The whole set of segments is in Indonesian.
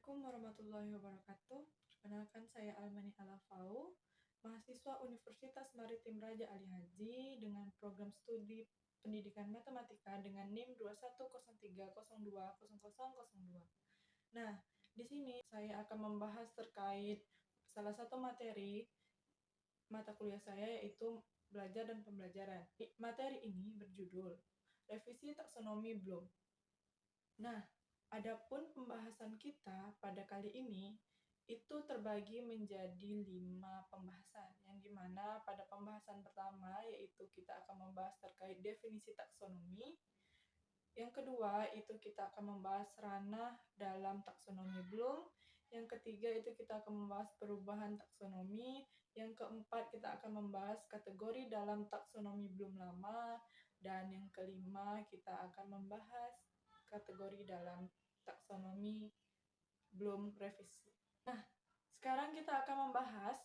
Assalamualaikum warahmatullahi wabarakatuh. Perkenalkan saya Almani Alafau, mahasiswa Universitas Maritim Raja Ali Haji dengan program studi pendidikan matematika dengan NIM 2103020002. Nah, di sini saya akan membahas terkait salah satu materi mata kuliah saya, yaitu belajar dan pembelajaran. Materi ini berjudul Revisi Taksonomi Bloom. Nah, adapun pembahasan kita pada kali ini itu terbagi menjadi 5 pembahasan, yang dimana pada pembahasan pertama yaitu kita akan membahas terkait definisi taksonomi. Yang kedua itu kita akan membahas ranah dalam taksonomi Bloom. Yang ketiga itu kita akan membahas perubahan taksonomi. Yang keempat kita akan membahas kategori dalam taksonomi Bloom lama. Dan yang kelima kita akan membahas kategori dalam taksonomi Bloom revisi. Nah, sekarang kita akan membahas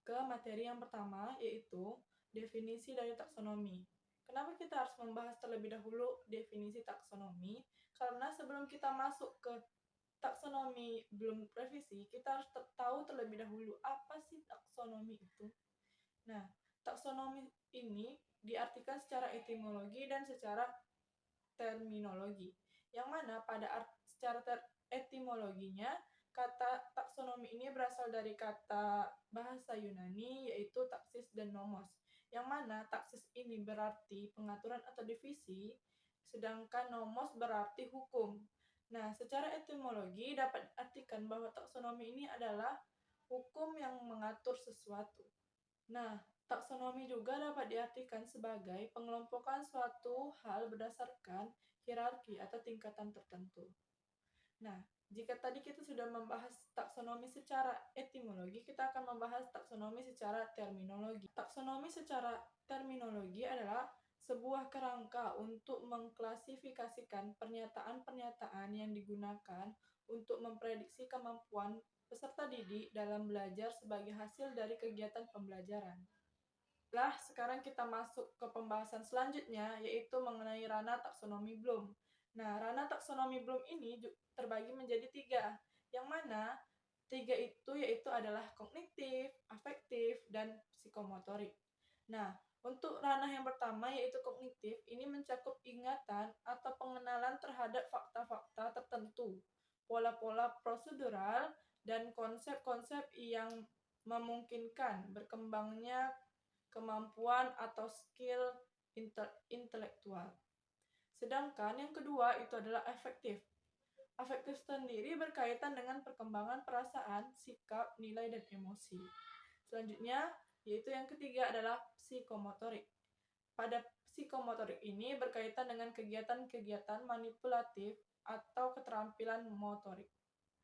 ke materi yang pertama, yaitu definisi dari taksonomi. Kenapa kita harus membahas terlebih dahulu definisi taksonomi? Karena sebelum kita masuk ke taksonomi Bloom revisi, kita harus tahu terlebih dahulu apa sih taksonomi itu. Nah, taksonomi ini diartikan secara etimologi dan secara terminologi, yang mana pada secara etimologinya kata taksonomi ini berasal dari kata bahasa Yunani, yaitu taksis dan nomos, yang mana taksis ini berarti pengaturan atau divisi, sedangkan nomos berarti hukum. Nah, secara etimologi dapat diartikan bahwa taksonomi ini adalah hukum yang mengatur sesuatu. Nah, taksonomi juga dapat diartikan sebagai pengelompokan suatu hal berdasarkan hierarki atau tingkatan tertentu. Nah, jika tadi kita sudah membahas taksonomi secara etimologi, kita akan membahas taksonomi secara terminologi. Taksonomi secara terminologi adalah sebuah kerangka untuk mengklasifikasikan pernyataan-pernyataan yang digunakan untuk memprediksi kemampuan peserta didik dalam belajar sebagai hasil dari kegiatan pembelajaran. Sekarang kita masuk ke pembahasan selanjutnya, yaitu mengenai ranah taksonomi Bloom. Nah, ranah taksonomi Bloom ini terbagi menjadi 3, yang mana 3 itu yaitu adalah kognitif, afektif, dan psikomotorik. Nah, untuk ranah yang pertama yaitu kognitif, ini mencakup ingatan atau pengenalan terhadap fakta-fakta tertentu, pola-pola prosedural, dan konsep-konsep yang memungkinkan berkembangnya kemampuan atau skill intelektual. Sedangkan yang kedua itu adalah afektif. Afektif sendiri berkaitan dengan perkembangan perasaan, sikap, nilai, dan emosi. Selanjutnya, yaitu yang ketiga adalah psikomotorik. Pada psikomotorik ini berkaitan dengan kegiatan-kegiatan manipulatif atau keterampilan motorik.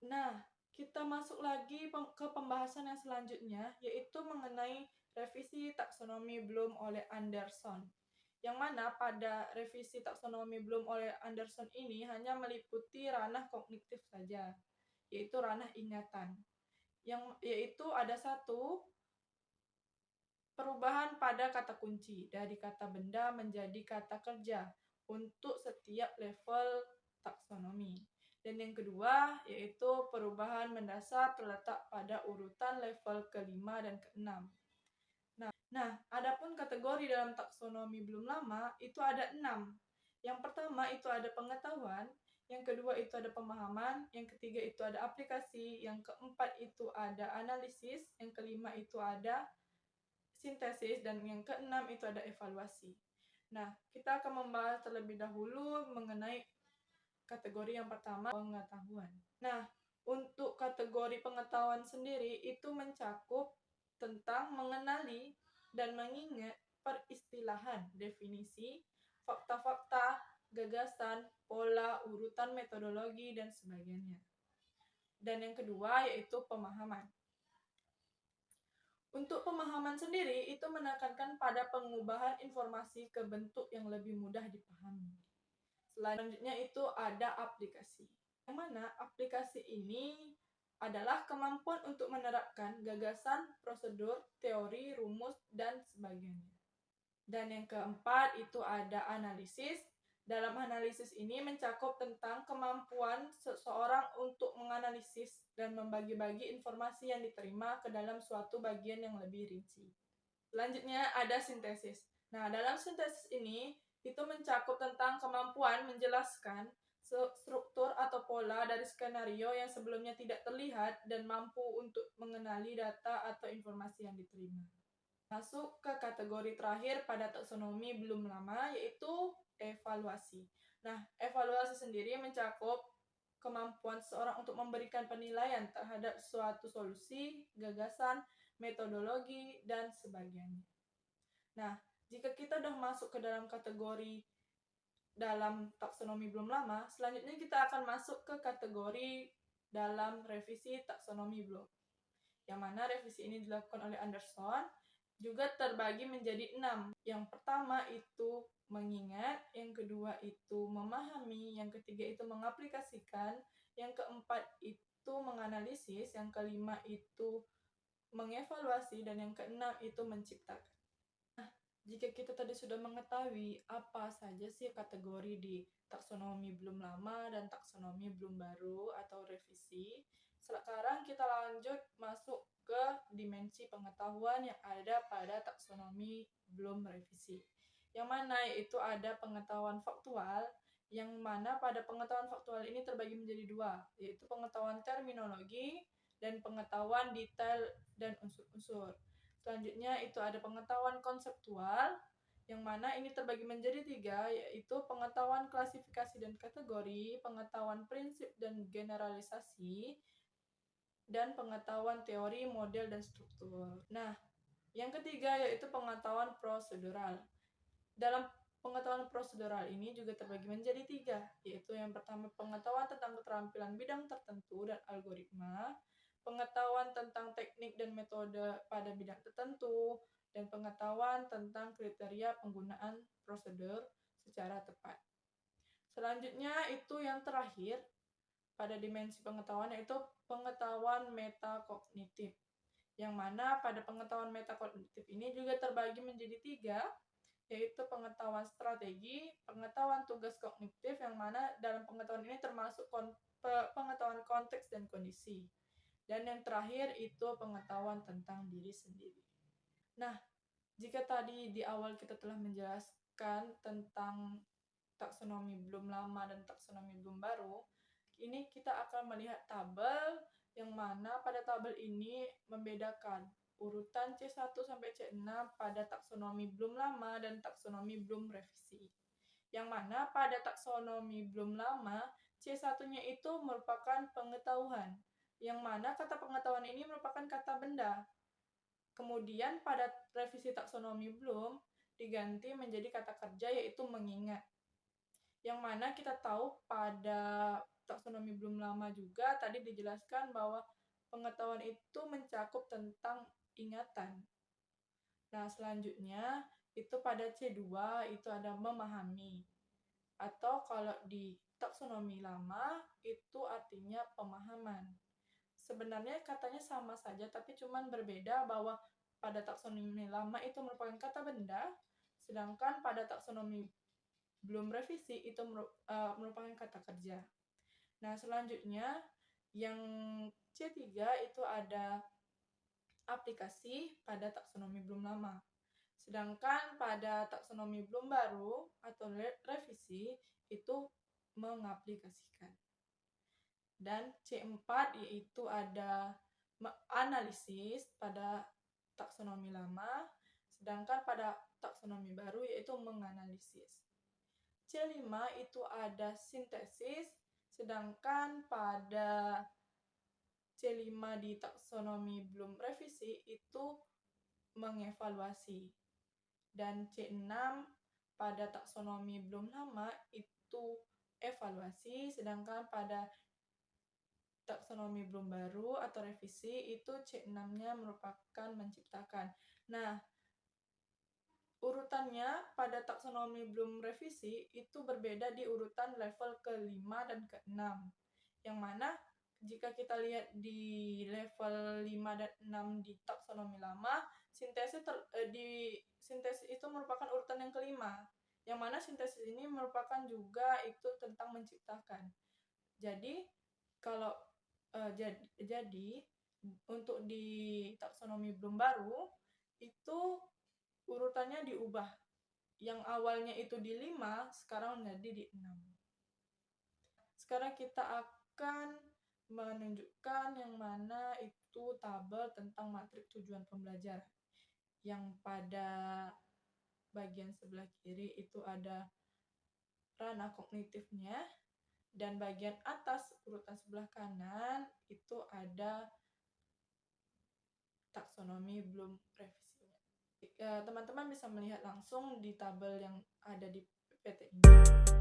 Nah, kita masuk lagi ke pembahasan yang selanjutnya, yaitu mengenai revisi taksonomi Bloom oleh Anderson. Yang mana pada revisi taksonomi Bloom oleh Anderson ini hanya meliputi ranah kognitif saja, yaitu ranah ingatan. Yaitu ada satu perubahan pada kata kunci dari kata benda menjadi kata kerja untuk setiap level taksonomi. Dan yang kedua yaitu perubahan mendasar terletak pada urutan level ke-5 dan ke-6. Nah, adapun kategori dalam taksonomi Bloom lama itu ada 6. Yang pertama itu ada pengetahuan, yang kedua itu ada pemahaman, yang ketiga itu ada aplikasi, yang keempat itu ada analisis, yang kelima itu ada sintesis, dan yang keenam itu ada evaluasi. Nah, kita akan membahas terlebih dahulu mengenai kategori yang pertama, pengetahuan. Nah, untuk kategori pengetahuan sendiri itu mencakup tentang mengenali dan mengingat peristilahan, definisi, fakta-fakta, gagasan, pola, urutan metodologi, dan sebagainya. Dan yang kedua yaitu pemahaman. Untuk pemahaman sendiri itu menekankan pada pengubahan informasi ke bentuk yang lebih mudah dipahami. Selanjutnya itu ada aplikasi. Yang mana aplikasi ini adalah kemampuan untuk menerapkan gagasan, prosedur, teori, rumus, dan sebagainya. Dan yang keempat itu ada analisis. Dalam analisis ini mencakup tentang kemampuan seseorang untuk menganalisis dan membagi-bagi informasi yang diterima ke dalam suatu bagian yang lebih rinci. Selanjutnya ada sintesis. Nah, dalam sintesis ini itu mencakup tentang kemampuan menjelaskan struktur atau pola dari skenario yang sebelumnya tidak terlihat dan mampu untuk mengenali data atau informasi yang diterima. Masuk ke kategori terakhir pada taksonomi belum lama, yaitu evaluasi. Nah, evaluasi sendiri mencakup kemampuan seseorang untuk memberikan penilaian terhadap suatu solusi, gagasan, metodologi, dan sebagainya. Nah, jika kita sudah masuk ke dalam kategori dalam taksonomi belum lama, selanjutnya kita akan masuk ke kategori dalam revisi taksonomi belum. Yang mana revisi ini dilakukan oleh Anderson, juga terbagi menjadi 6. Yang pertama itu mengingat, yang kedua itu memahami, yang ketiga itu mengaplikasikan, yang keempat itu menganalisis, yang kelima itu mengevaluasi, dan yang keenam itu menciptakan. Nah, jika kita tadi sudah mengetahui apa saja sih kategori di taksonomi belum lama dan taksonomi belum baru atau revisi, sekarang kita lanjut masuk ke dimensi pengetahuan yang ada pada taksonomi belum revisi. Yang mana yaitu ada pengetahuan faktual, yang mana pada pengetahuan faktual ini terbagi menjadi 2, yaitu pengetahuan terminologi dan pengetahuan detail dan unsur-unsur. Selanjutnya itu ada pengetahuan konseptual, yang mana ini terbagi menjadi 3, yaitu pengetahuan klasifikasi dan kategori, pengetahuan prinsip dan generalisasi, dan pengetahuan teori, model, dan struktur. Nah, yang ketiga yaitu pengetahuan prosedural. Dalam pengetahuan prosedural ini juga terbagi menjadi 3, yaitu yang pertama pengetahuan tentang keterampilan bidang tertentu dan algoritma, pengetahuan tentang teknik dan metode pada bidang tertentu, dan pengetahuan tentang kriteria penggunaan prosedur secara tepat. Selanjutnya itu yang terakhir pada dimensi pengetahuan yaitu pengetahuan metakognitif, yang mana pada pengetahuan metakognitif ini juga terbagi menjadi 3, yaitu pengetahuan strategi, pengetahuan tugas kognitif, yang mana dalam pengetahuan ini termasuk pengetahuan konteks dan kondisi. Dan yang terakhir itu pengetahuan tentang diri sendiri. Nah, jika tadi di awal kita telah menjelaskan tentang taksonomi belum lama dan taksonomi belum baru, ini kita akan melihat tabel yang mana pada tabel ini membedakan urutan C1 sampai C6 pada taksonomi belum lama dan taksonomi belum revisi. Yang mana pada taksonomi belum lama, C1-nya itu merupakan pengetahuan, yang mana kata pengetahuan ini merupakan kata benda. Kemudian pada revisi taksonomi belum diganti menjadi kata kerja, yaitu mengingat. Yang mana kita tahu pada taksonomi belum lama juga tadi dijelaskan bahwa pengetahuan itu mencakup tentang ingatan. Nah, selanjutnya itu pada C2 itu ada memahami. Atau kalau di taksonomi lama itu artinya pemahaman. Sebenarnya katanya sama saja, tapi cuman berbeda bahwa pada taksonomi lama itu merupakan kata benda, sedangkan pada taksonomi belum revisi itu merupakan kata kerja. Nah, selanjutnya yang C3 itu ada aplikasi pada taksonomi belum lama. Sedangkan pada taksonomi belum baru atau revisi itu mengaplikasikan. Dan C4 yaitu ada analisis pada taksonomi lama, sedangkan pada taksonomi baru yaitu menganalisis. C5 itu ada sintesis, sedangkan pada C5 di taksonomi belum revisi itu mengevaluasi. Dan C6 pada taksonomi belum lama itu evaluasi, sedangkan pada taksonomi belum baru atau revisi itu C6-nya merupakan menciptakan. Nah, urutannya pada taksonomi belum revisi itu berbeda di urutan level ke-5 dan ke-6. Yang mana jika kita lihat di level 5 dan 6 di taksonomi lama, sintesis itu merupakan urutan yang kelima. Yang mana sintesis ini merupakan juga itu tentang menciptakan. Jadi, kalau Jadi untuk di taksonomi Bloom baru itu urutannya diubah. Yang awalnya itu di 5, sekarang menjadi di 6. Sekarang kita akan menunjukkan yang mana itu tabel tentang matrik tujuan pembelajaran. Yang pada bagian sebelah kiri itu ada ranah kognitifnya, dan bagian atas urutan sebelah kanan itu ada taksonomi Bloom revisinya. Teman-teman bisa melihat langsung di tabel yang ada di PPT ini.